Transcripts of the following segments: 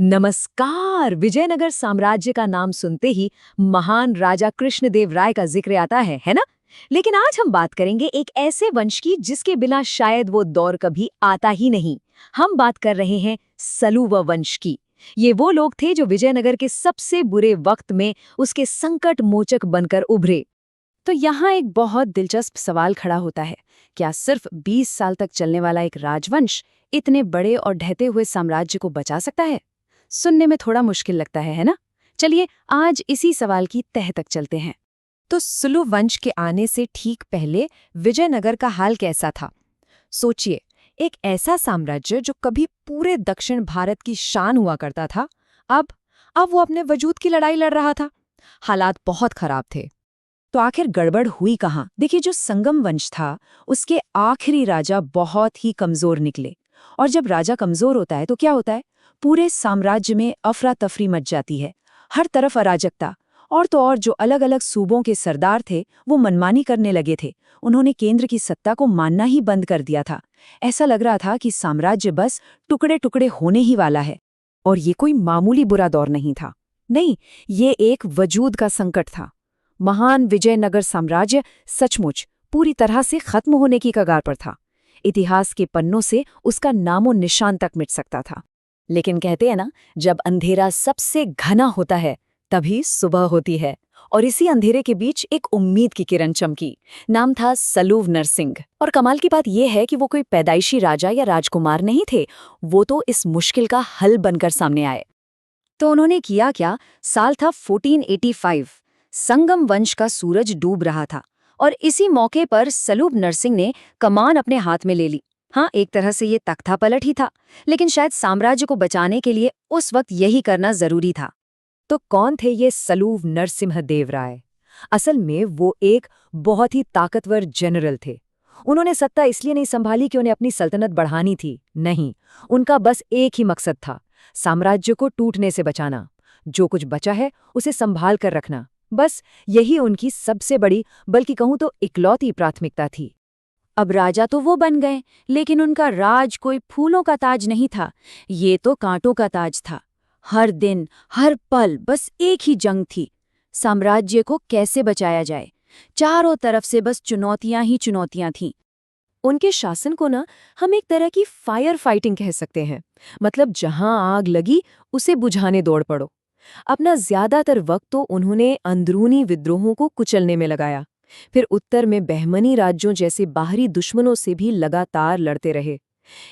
नमस्कार। विजयनगर साम्राज्य का नाम सुनते ही महान राजा कृष्णदेव राय का जिक्र आता है ना? लेकिन आज हम बात करेंगे एक ऐसे वंश की जिसके बिना शायद वो दौर कभी आता ही नहीं। हम बात कर रहे हैं सलूव वंश की। ये वो लोग थे जो विजयनगर के सबसे बुरे वक्त में उसके संकट मोचक बनकर उभरे। तो यहाँ एक बहुत दिलचस्प सवाल खड़ा होता है। क्या सिर्फ 20 साल तक चलने वाला एक राजवंश इतने बड़े और ढहते हुए साम्राज्य को बचा सकता है? सुनने में थोड़ा मुश्किल लगता है ना? चलिए आज इसी सवाल की तह तक चलते हैं। तो सुलु वंश के आने से ठीक पहले विजयनगर का हाल कैसा था? सोचिए, एक ऐसा साम्राज्य जो कभी पूरे दक्षिण भारत की शान हुआ करता था, अब वो अपने वजूद की लड़ाई लड़ रहा था। हालात बहुत खराब थे। तो आखिर गड़बड़ हुई कहाँ? देखिए, जो संगम वंश था उसके आखिरी राजा बहुत ही कमजोर निकले। और जब राजा कमजोर होता है तो क्या होता है? पूरे साम्राज्य में अफरा तफरी मच जाती है। हर तरफ अराजकता। और तो और जो अलग अलग सूबों के सरदार थे वो मनमानी करने लगे थे। उन्होंने केंद्र की सत्ता को मानना ही बंद कर दिया था। ऐसा लग रहा था कि साम्राज्य बस टुकड़े टुकड़े होने ही वाला है। और ये कोई मामूली बुरा दौर नहीं था। नहीं, ये एक वजूद का संकट था। महान विजयनगर साम्राज्य सचमुच पूरी तरह से खत्म होने की कगार पर था। इतिहास के पन्नों से उसका नामो निशान तक मिट सकता था। लेकिन कहते हैं ना, जब अंधेरा सबसे घना होता है तभी सुबह होती है। और इसी अंधेरे के बीच एक उम्मीद की किरण चमकी। नाम था सलूव नरसिंह। और कमाल की बात यह है कि वो कोई पैदाइशी राजा या राजकुमार नहीं थे। वो तो इस मुश्किल का हल बनकर सामने आए। तो उन्होंने किया क्या? साल था 1485। संगम वंश का सूरज डूब रहा था और इसी मौके पर सलूव नरसिंह ने कमान अपने हाथ में ले ली। हाँ, एक तरह से ये तख्ता पलट ही था, लेकिन शायद साम्राज्य को बचाने के लिए उस वक्त यही करना जरूरी था। तो कौन थे ये सलूव नरसिम्हदेव राय? असल में वो एक बहुत ही ताकतवर जनरल थे। उन्होंने सत्ता इसलिए नहीं संभाली कि उन्हें अपनी सल्तनत बढ़ानी थी, नहीं। उनका बस एक ही मकसद था, साम्राज्य को टूटने से बचाना। जो कुछ बचा है उसे संभाल कर रखना। बस यही उनकी सबसे बड़ी, बल्कि कहूं तो इकलौती प्राथमिकता थी। अब राजा तो वो बन गए, लेकिन उनका राज कोई फूलों का ताज नहीं था, ये तो कांटों का ताज था। हर दिन, हर पल बस एक ही जंग थी। साम्राज्य को कैसे बचाया जाए? चारों तरफ से बस चुनौतियां ही चुनौतियां थीं। उनके शासन को ना हम एक तरह की फायर फाइटिंग कह सकते हैं। मतलब जहां आग लगी उसे बुझाने दौड़ पड़ो। अपना ज्यादातर वक्त तो उन्होंने अंदरूनी विद्रोहों को कुचलने में लगाया। फिर उत्तर में बहमनी राज्यों जैसे बाहरी दुश्मनों से भी लगातार लड़ते रहे।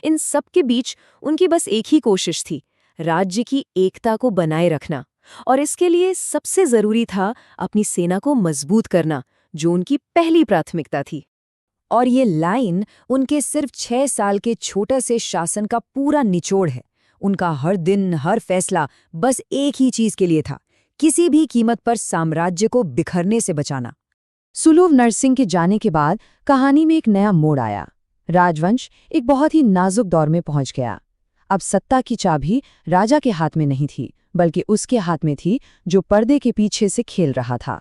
इन सब के बीच उनकी बस एक ही कोशिश थी, राज्य की एकता को बनाए रखना। और इसके लिए सबसे जरूरी था अपनी सेना को मजबूत करना, जो उनकी पहली प्राथमिकता थी। और ये लाइन उनके सिर्फ 6 साल के छोटे से शासन का पूरा निचोड़ है। उनका हर दिन, हर फैसला बस एक ही चीज के लिए था, किसी भी कीमत पर साम्राज्य को बिखरने से बचाना। सुलूव नरसिंह के जाने के बाद कहानी में एक नया मोड़ आया। राजवंश एक बहुत ही नाजुक दौर में पहुंच गया। अब सत्ता की चाबी राजा के हाथ में नहीं थी, बल्कि उसके हाथ में थी जो पर्दे के पीछे से खेल रहा था।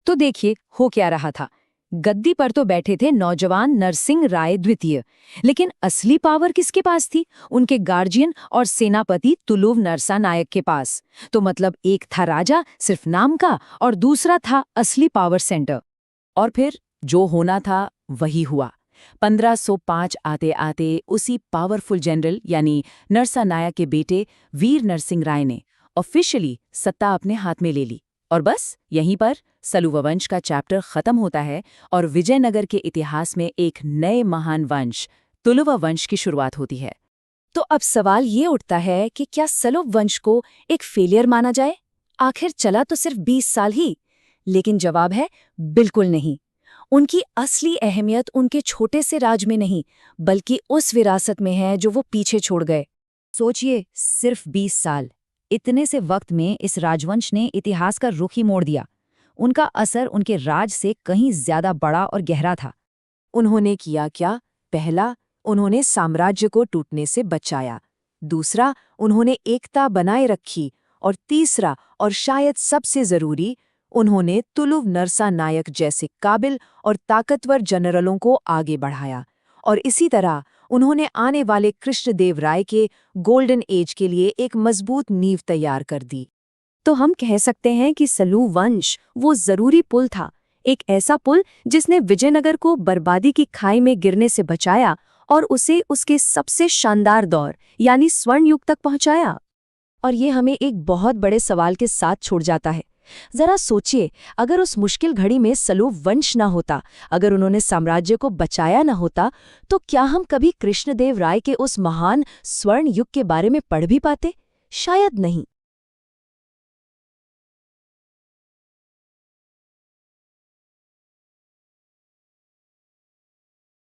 तो देखिए हो क्या रहा था। गद्दी पर तो बैठे थे नौजवान नरसिंह राय द्वितीय, लेकिन असली पावर किसके पास थी? उनके गार्जियन और सेनापति तुलुव नरसा नायक के पास। तो मतलब एक था राजा सिर्फ नाम का, और दूसरा था असली पावर सेंटर। और फिर जो होना था वही हुआ। 1505 आते आते उसी पावरफुल जनरल यानी नरसा नायक के बेटे वीर नरसिंह राय ने ऑफिशियली सत्ता अपने हाथ में ले ली। और बस यहीं पर सलूव वंश का चैप्टर खत्म होता है और विजयनगर के इतिहास में एक नए महान वंश, तुलुव वंश की शुरुआत होती है। तो अब सवाल ये उठता है कि क्या सलूव वंश को एक फेलियर माना जाए? आखिर चला तो सिर्फ 20 साल ही। लेकिन जवाब है बिल्कुल नहीं। उनकी असली अहमियत उनके छोटे से राज में नहीं, बल्कि उस विरासत में है जो वो पीछे छोड़ गए। सोचिए, सिर्फ 20 साल, इतने से वक्त में इस राजवंश ने इतिहास का रुख ही मोड़ दिया। उनका असर उनके राज से कहीं ज्यादा बड़ा और गहरा था। उन्होंने किया क्या? पहला, उन्होंने साम्राज्य को टूटने से बचाया। दूसरा, उन्होंने एकता बनाए रखी। और तीसरा, और शायद सबसे जरूरी, उन्होंने तुलुव नरसा नायक जैसे काबिल और ताकतवर जनरलों को आगे बढ़ाया। और इसी तरह उन्होंने आने वाले कृष्णदेव राय के गोल्डन एज के लिए एक मजबूत नींव तैयार कर दी। तो हम कह सकते हैं कि सलू वंश वो जरूरी पुल था, एक ऐसा पुल जिसने विजयनगर को बर्बादी की खाई में गिरने से बचाया और उसे उसके सबसे शानदार दौर यानी स्वर्ण युग तक पहुंचाया। और ये हमें एक बहुत बड़े सवाल के साथ छोड़ जाता है। जरा सोचिए, अगर उस मुश्किल घड़ी में सलूब वंश ना होता, अगर उन्होंने साम्राज्य को बचाया ना होता, तो क्या हम कभी कृष्णदेव राय के उस महान स्वर्ण युग के बारे में पढ़ भी पाते? शायद नहीं।